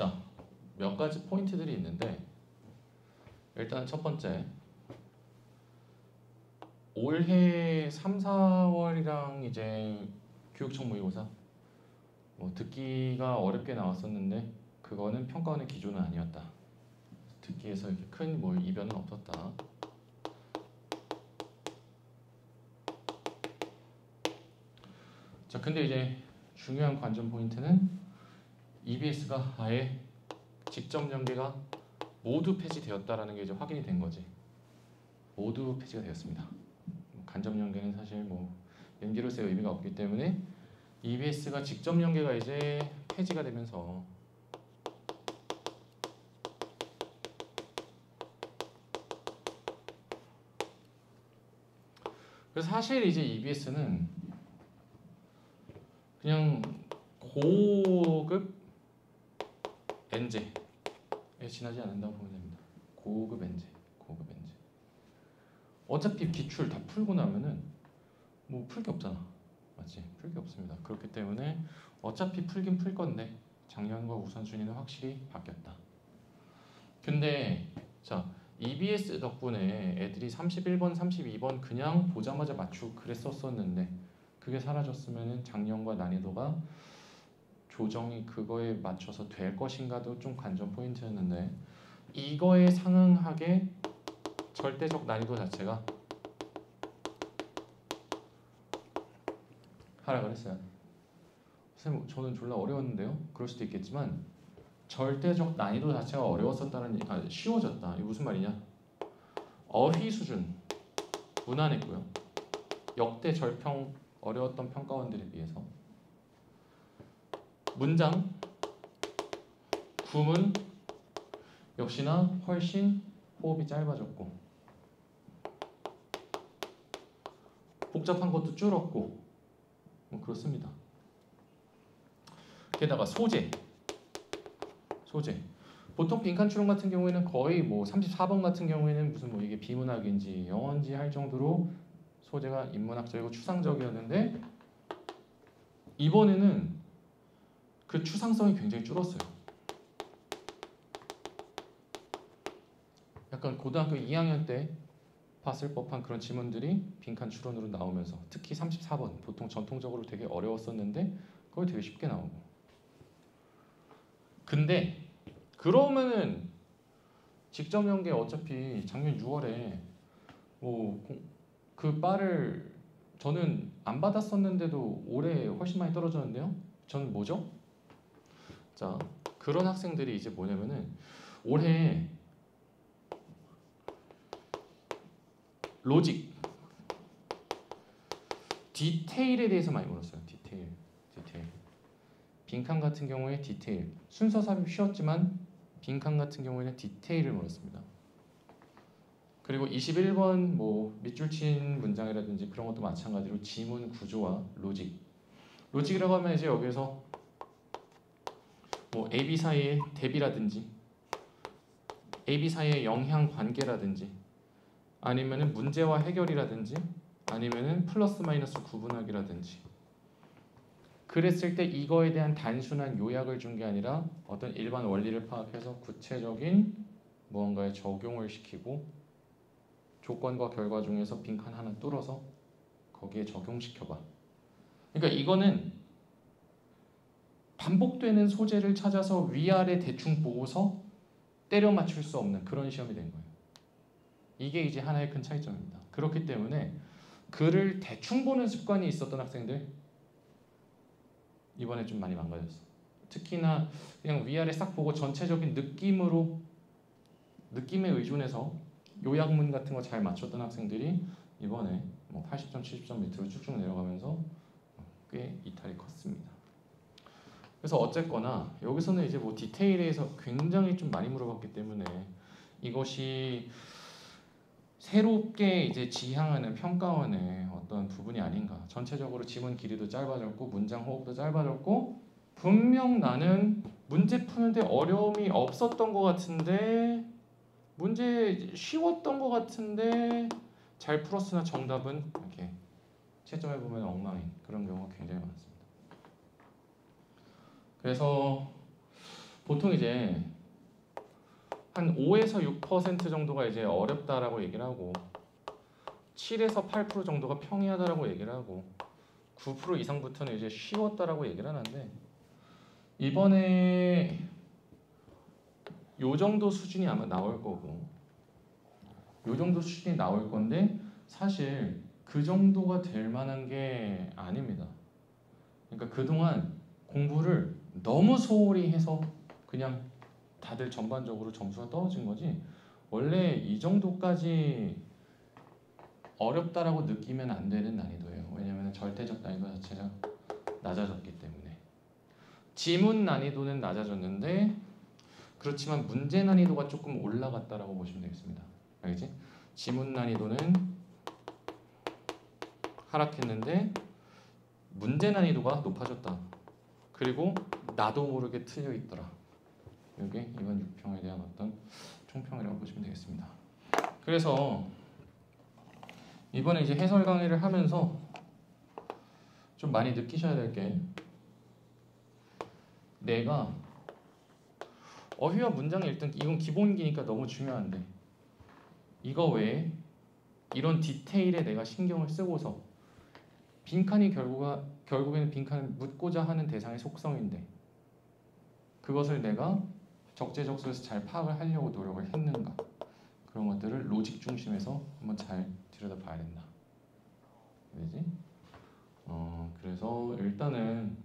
자, 몇 가지 포인트들이 있는데 일단 첫 번째, 올해 3, 4월이랑 이제 교육청 모의고사 뭐 듣기가 어렵게 나왔었는데 그거는 평가원의 기조는 아니었다. 듣기에서 이렇게 큰 뭐 이변은 없었다. 자, 근데 이제 중요한 관전 포인트는 EBS가 아예 직접 연계가 모두 폐지되었다라는 게 이제 확인이 된 거지. 모두 폐지가 되었습니다. 간접 연계는 사실 뭐 연계로서의 의미가 없기 때문에 EBS가 직접 연계가 이제 폐지가 되면서 그래서 사실 이제 EBS는 그냥 고급 엔제에 지나지 않는다고 보면 됩니다. 고급 엔제. 어차피 기출 다 풀고 나면은 뭐 풀 게 없잖아. 맞지? 풀 게 없습니다. 그렇기 때문에 어차피 풀긴 풀 건데 작년과 우선순위는 확실히 바뀌었다. 근데 자, EBS 덕분에 애들이 31번, 32번 그냥 보자마자 맞추고 그랬었었는데 그게 사라졌으면은 작년과 난이도가 조정이 그거에 맞춰서 될 것인가도 좀 관전 포인트였는데 이거에 상응하게 절대적 난이도 자체가 하락을 했어요. 선생님 저는 졸라 어려웠는데요? 그럴 수도 있겠지만 절대적 난이도 자체가 어려웠었다는 쉬워졌다. 이게 무슨 말이냐? 어휘 수준 무난했고요. 역대 절평 어려웠던 평가원들에 비해서 문장, 구문 역시나 훨씬 호흡이 짧아졌고 복잡한 것도 줄었고 뭐 그렇습니다. 게다가 소재 보통 빈칸 추론 같은 경우에는 거의 뭐 34번 같은 경우에는 무슨 뭐 이게 비문학인지 영어인지 할 정도로 소재가 인문학적이고 추상적이었는데 이번에는 그 추상성이 굉장히 줄었어요. 약간 고등학교 2학년 때 봤을 법한 그런 지문들이 빈칸 추론으로 나오면서 특히 34번 보통 전통적으로 되게 어려웠었는데 그걸 되게 쉽게 나오고 근데 그러면은 직접 연계 어차피 작년 6월에 뭐 그 바를 저는 안 받았었는데도 올해 훨씬 많이 떨어졌는데요. 저는 뭐죠? 자, 그런 학생들이 이제 뭐냐면은 올해 로직, 디테일에 대해서 많이 물었어요. 디테일. 빈칸 같은 경우에 디테일. 순서 삽입 쉬웠지만 빈칸 같은 경우에는 디테일을 물었습니다. 그리고 21번 뭐 밑줄 친 문장이라든지 그런 것도 마찬가지로 지문 구조와 로직이라고 하면 이제 여기서 뭐 A, B 사이의 대비라든지 A, B 사이의 영향 관계라든지 아니면은 문제와 해결이라든지 아니면은 플러스 마이너스 구분하기라든지 그랬을 때 이거에 대한 단순한 요약을 준 게 아니라 어떤 일반 원리를 파악해서 구체적인 무언가에 적용을 시키고 조건과 결과 중에서 빈칸 하나 뚫어서 거기에 적용시켜봐. 그러니까 이거는 반복되는 소재를 찾아서 위아래 대충 보고서 때려 맞출 수 없는 그런 시험이 된 거예요. 이게 이제 하나의 큰 차이점입니다. 그렇기 때문에 글을 대충 보는 습관이 있었던 학생들 이번에 좀 많이 망가졌어. 특히나 그냥 위아래 싹 보고 전체적인 느낌에 의존해서 요약문 같은 거 잘 맞췄던 학생들이 이번에 뭐 80점, 70점 밑으로 쭉쭉 내려가면서 꽤 이탈이 컸습니다. 그래서 어쨌거나 여기서는 이제 뭐 디테일에 대해서 굉장히 좀 많이 물어봤기 때문에 이것이 새롭게 이제 지향하는 평가원의 어떤 부분이 아닌가. 전체적으로 지문 길이도 짧아졌고 문장 호흡도 짧아졌고 분명 나는 문제 푸는데 어려움이 없었던 것 같은데 문제 쉬웠던 것 같은데 잘 풀었으나 정답은 이렇게 채점해 보면 엉망인 그런 경우가 굉장히 많습니다. 그래서 보통 이제 한 5에서 6% 정도가 이제 어렵다라고 얘기를 하고 7에서 8% 정도가 평이하다라고 얘기를 하고 9% 이상부터는 이제 쉬웠다라고 얘기를 하는데 이번에 요 정도 수준이 아마 나올 거고 요 정도 수준이 나올 건데 사실 그 정도가 될 만한 게 아닙니다. 그러니까 그동안 공부를 너무 소홀히 해서 그냥 다들 전반적으로 점수가 떨어진 거지 원래 이 정도까지 어렵다라고 느끼면 안 되는 난이도예요. 왜냐하면 절대적 난이도 자체가 낮아졌기 때문에 지문 난이도는 낮아졌는데 그렇지만 문제 난이도가 조금 올라갔다라고 보시면 되겠습니다. 알겠지? 지문 난이도는 하락했는데 문제 난이도가 높아졌다. 그리고 나도 모르게 틀려 있더라. 이게 이번 6평에 대한 어떤 총평이라고 보시면 되겠습니다. 그래서 이번에 이제 해설 강의를 하면서 좀 많이 느끼셔야 될 게 내가 어휘와 문장의 일단 이건 기본기니까 너무 중요한데 이거 외에 이런 디테일에 내가 신경을 쓰고서 빈칸이 결국에는 빈칸은 묻고자 하는 대상의 속성인데 그것을 내가 적재적소에서 잘 파악을 하려고 노력을 했는가 그런 것들을 로직 중심에서 한번 잘 들여다봐야 된다. 그지? 그래서 일단은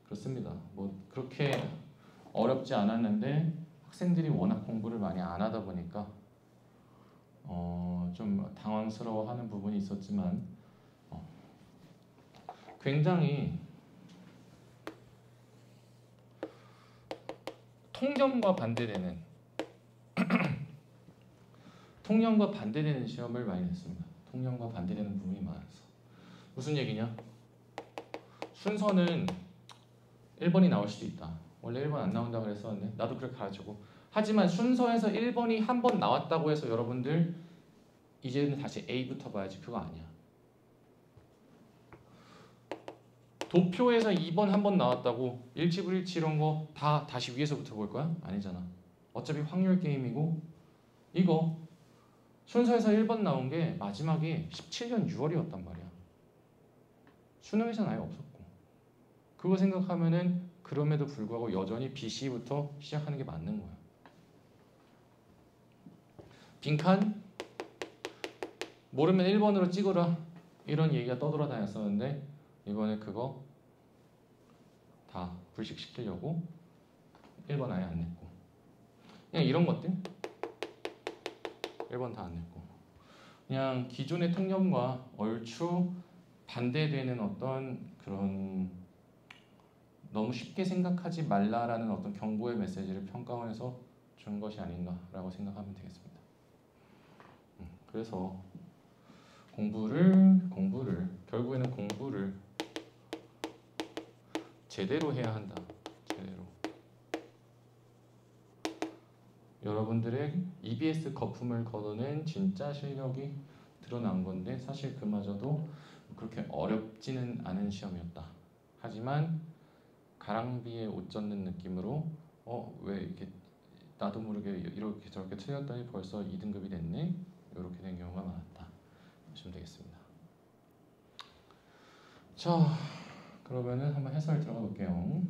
그렇습니다. 뭐 그렇게 어렵지 않았는데 학생들이 워낙 공부를 많이 안 하다 보니까 좀 당황스러워하는 부분이 있었지만 굉장히 통념과 반대되는 통념과 반대되는 시험을 많이 냈습니다. 통념과 반대되는 부분이 많아서 무슨 얘기냐? 순서는 1번이 나올 수도 있다. 원래 1번 안 나온다고 그랬었는데 나도 그렇게 가르치고 하지만 순서에서 1번이 한 번 나왔다고 해서 여러분들 이제는 다시 A부터 봐야지 그거 아니야. 도표에서 2번 한 번 나왔다고 일치불일치 이런 거 다 다시 위에서부터 볼 거야? 아니잖아. 어차피 확률 게임이고 이거 순서에서 1번 나온 게 마지막에 17년 6월이었단 말이야. 수능에서는 아예 없었고 그거 생각하면은 그럼에도 불구하고 여전히 BC부터 시작하는 게 맞는 거야. 빈칸 모르면 1번으로 찍어라 이런 얘기가 떠돌아다녔었는데 이번에 그거 다 불식시키려고 1번 아예 안 냈고 그냥 이런 것들 1번 다 안 냈고 그냥 기존의 통념과 얼추 반대되는 어떤 그런 너무 쉽게 생각하지 말라라는 어떤 경고의 메시지를 평가원에서 준 것이 아닌가라고 생각하면 되겠습니다. 그래서 공부를 결국에는 공부를 제대로 해야 한다. 제대로. 여러분들의 EBS 거품을 걷어낸 진짜 실력이 드러난 건데 사실 그마저도 그렇게 어렵지는 않은 시험이었다. 하지만 가랑비에 옷 젖는 느낌으로 왜 이렇게 나도 모르게 이렇게 저렇게 틀렸더니 벌써 2등급이 됐네? 이렇게 된 경우가 많았다. 보시면 되겠습니다. 자, 그러면은 한번 해설 들어가 볼게요.